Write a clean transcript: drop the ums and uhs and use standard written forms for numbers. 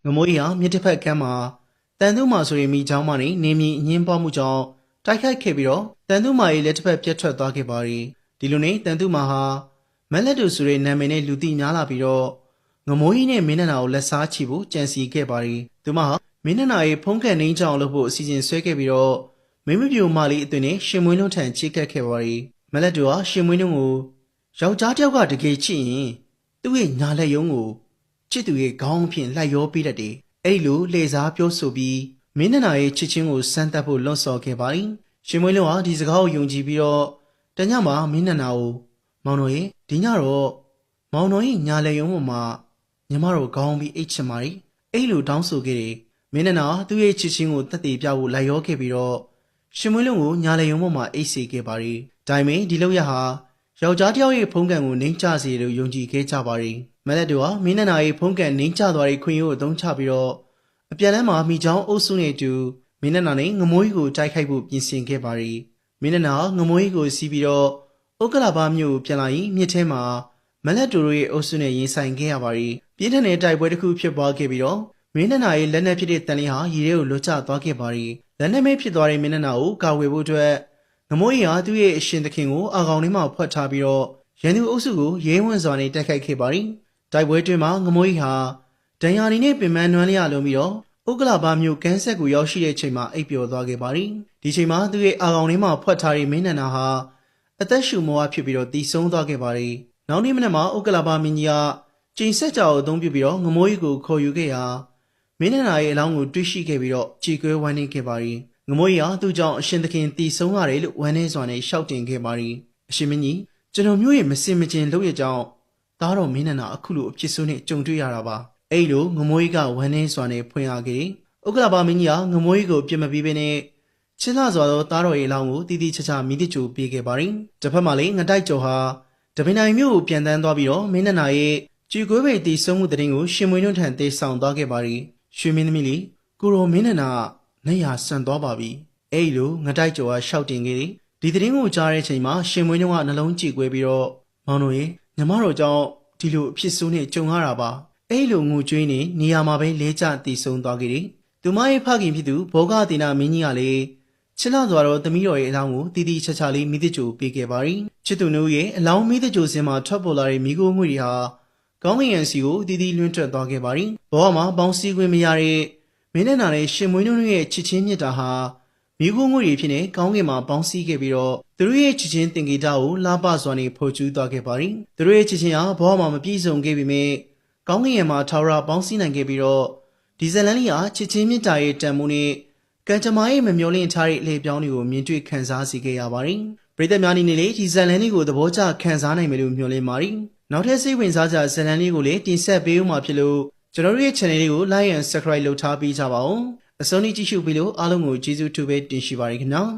ငမိုးရီဟာမြစ်တစ်ဖက်ကမ်းမှာတန်သူမာဆိုရင်မိချောင်းမနဲ့နေမြင့်အငင်းပွားမှုကြောင့်တိုက်ခိုက်ခဲ့ပြီးတော့တန်သူမာရဲ့လက်တစ်ဖက်ပြတ်ထွက်သွားခဲ့ပါရီဒီလိုနဲ့တန်သူမာဟာမက်လက်တူဆိုတဲ့နာမည်နဲ့လူသိများလာပြီးတော့ငမိုးရီနဲ့မင်းနနာကိုလက်စားချီဖို့ကြံစီခဲ့ပါရီသူမဟာမင်းနနာရဲ့ဖုံးကန်နှင်းချောင်းလုပ်ဖို့အစီအစဉ်ဆွဲခဲ့ပြီးတော့မင်းမပြိုမလေးအသွင်နဲ့ရှင်မွေးလုံးထံချေးကပ်ခဲ့ပါရီမက်လက်တူဟာရှင်မွေးလုံးကိုယောက်ျားတစ်ယောက်ကတကယ်ချစ်ရင်သူ့ရဲ့ညာလက်ယုံကိုချစ်သူရဲ့ခေါင်းအဖြစ်လိုက်ရောပေးတတ်တယ်အဲ့လိုလှည့်စားပြောဆိုပြီးမင်းနနာရဲ့ချစ်ချင်းကိုစမ်းသပ်ဖို့လွန်ဆော်ခဲ့ပါရီရှင်မွေးလုံးဟာဒီစကားကိုယုံကြည်ပြီးတော့တညမှာမင်းနနာကိုမောင်တော်ရဲ့ဒီညတော့မောင်တော်ရဲ့ညာလက်ယုံပေါ်မှာညီမတို့ခေါင်းပြီးအိတ်ချင်ပါရီအဲ့လိုတောင်းဆိုခဲ့တယ်မင်းနနာသူ့ရဲ့ချစ်ချင်းကိုတက်တည်ပြဖို့လိုက်ရောခဲ့ပြီးတော့ရှင်မွေးလုံးကိုညာလက်ယုံပေါ်မှာအိတ်စေခဲ့ပါရီဒါပေမဲ့ဒီလောက်ရဟာယောက်ျားတစ်ယောက်ရဲ့ဖုံးကန်ကိုနှိမ်ချစေလို့ယုံကြည်ခဲ့ကြပါရီမက်လက်တို့ဟာမင်းနနာရဲ့ဖုံးကန်နှိမ်ချသွားတဲ့ခွင့်ရိုးကိုအသုံးချပြီးတော့အပြန်လမ်းမှာမိချောင်းအုပ်စုနဲ့တူမင်းနနာနဲ့ငမိုးကြီးကိုတိုက်ခိုက်ဖို့ပြင်ဆင်ခဲ့ပါရီမင်းနနာငမိုးကြီးကိုစီးပြီးတော့ဥက္ကလာပမြို့ကိုပြန်လာရင်မြစ်ထဲမှာမက်လက်တို့ရဲ့အုပ်စုနဲ့ရင်ဆိုင်ခဲ့ရပါရီပြင်းထန်တဲ့တိုက်ပွဲတစ်ခုဖြစ်ပွားခဲ့ပြီးတော့မင်းနနာရဲ့လက်နက်ဖြစ်တဲ့တန်လင်းဟာရေထဲကိုလွတ်ကျသွားခဲ့ပါရီလက်နက်မဲ့ဖြစ်သွားတဲ့မင်းနနာကိုကာဝယ်ဖို့အတွက်ငမိုးကြီးဟာသူ့ရဲ့အရှင်သခင်ကိုအာကောင်ထဲမှာဖွက်ထားပြီးတော့ရန်သူအုပ်စုကိုရဲဝံ့စွာနဲ့တိုက်ခိုက်ခဲ့ပါရီတိုက်ပွဲတွင်မှာငမိုးကြီးဟာဒဏ်ရာနေနဲ့ပင်ပန်းနွမ်းလျလုံးပြီးတော့ဥက္ကလာပမြို့ကန်းဆက်ကိုရောက်ရှိတဲ့ချိန်မှာအိပ်ပျော်သွားခဲ့ပါရီဒီချိန်မှာသူ့ရဲ့အာကောင်ထဲမှာဖွက်ထားတဲ့မင်းနန္ဒာဟာအသက်ရှူမောဟဖြစ်ပြီးတော့တည်ဆုံးသွားခဲ့ပါရီနောက်နေ့မနက်မှာဥက္ကလာပမင်းကြီးကကျိန်ဆက်ကြောကိုအသုံးပြုပြီးတော့ငမိုးကြီးကိုခေါ်ယူခဲ့ရာမင်းနန္ဒာရဲ့အလောင်းကိုတွေ့ရှိခဲ့ပြီးတော့ကြေကွဲဝမ်းနည်းခဲ့ပါရီငမိုးကြီးဟာသူ့ကြောင့်အရှင်သခင်တည်ဆုံးရတယ်လို့ဝမ်းနည်းစွာနဲ့ရှောက်တင်ခဲ့ပါရီအရှင်မင်းကြီးကျွန်တော်မျိုးရဲ့မစင်မကျင်လုပ်ရကြောင်းသားတော်မင်းနန္ဒာအခုလိုအဖြစ်ဆိုးနဲ့ကြုံတွေ့ရတာပါအဲ့လိုငမိုးကြီးကဝမ်းနည်းစွာနဲ့ဖွင့်ရခဲ့ဥက္ကလာပမင်းကြီးကငမိုးကြီးကိုပြစ်မပြီးဘဲနဲ့ချစ်လှစွာသောသားတော်ရဲ့အလောင်းကိုတီးတီးချာချာမိတချိုပေးခဲ့ပါရင်တစ်ဖက်မှာလည်းငတိုက်ကျော်ဟာတပင်နိုင်မြို့ကိုပြန်တန်းသွားပြီးတော့မင်းနန္ဒာရဲ့ကြည်ကွေးပိတ်တည်ဆုံးမှုတဲ့ရင်ကိုရှင်မွေးနှုတ်ထံတေးဆောင်သွားခဲ့ပါရီရွှေမင်းသမီးလေးကိုရောမင်းနန္ဒာနေရဆန်သွားပါပြီအဲ့လိုငတိုက်ကျော်ကရှောက်တင်ခဲ့တယ်ဒီသတင်းကိုကြားတဲ့ချိန်မှာရှင်မွေးနှုတ်ကနှလုံးကြည်ကွဲပြီးတော့မောင်တို့ရဲ့ညီမတို့ကြောင့်ဒီလိုအဖြစ်ဆိုးနဲ့ကြုံရတာပါအဲ့လိုငိုကြွေးနေရာမှာပဲလဲကျတည်ဆုံးသွားခဲ့တယ်သူမရဲ့ဖခင်ဖြစ်သူဘောဂတိနာမင်းကြီးကလည်းချစ်လာစွာတော့သမီးတော်ရဲ့အလောင်းကိုတီးတီးချာချာလေးမိသကြိုပေးခဲ့ပါရီချစ်သူနှုတ်ရဲ့အလောင်းမိသကြိုစင်မှာထွက်ပေါ်လာတဲ့မိခိုးငွေတွေဟာကောင်းကင်ယံစီကိုတီးတီးလွှင့်ထွက်သွားခဲ့ပါရီဘောမှာပေါင်းစည်းခွင့်မရတဲ့မင်းနဲ့နာနဲ့ရှင်မွေးနှုတ်ရဲ့ချစ်ချင်းမြတ်တာဟာမိခိုးငွေတွေဖြစ်နေကောင်းကင်မှာပေါင်းစည်းခဲ့ပြီးတော့သူတို့ရဲ့ချစ်ချင်းတင်ကေတာကိုလာပစွာနဲ့ဖော်ကျူးသွားခဲ့ပါရီသူတို့ရဲ့ချစ်ချင်းဟာဘောမှာမပြည့်စုံခဲ့ပေမဲ့ကောင်းကင်ယံမှာထာဝရပေါင်းစည်းနိုင်ခဲ့ပြီးတော့ဒီဇလန်လေးဟာချစ်ချင်းမြတ်တာရဲ့တန်မိုးနဲ့ကံကြမ္မာရဲ့မမျောလင့်ထားတဲ့အလေပြောင်းတွေကိုမြင်တွေ့ခံစားစေခဲ့ရပါတယ်။ပရိသတ်များအနေနဲ့လည်းဒီဇလန်လေးကိုသဘောကျခံစားနိုင်မယ်လို့မျှော်လင့်ပါတယ်။နောက်ထပ်စိတ်ဝင်စားကြဇလန်လေးကိုလည်းတင်ဆက်ပေးဦးမှာဖြစ်လို့ကျွန်တော်တို့ရဲ့ channel လေးကို like and subscribe လုပ်ထားပေးကြပါဦး။အဆုံးထိကြည့်ရှုပြီးလို့အားလုံးကိုကျေးဇူးတူပဲတင်ရှိပါရခင်ဗျာ။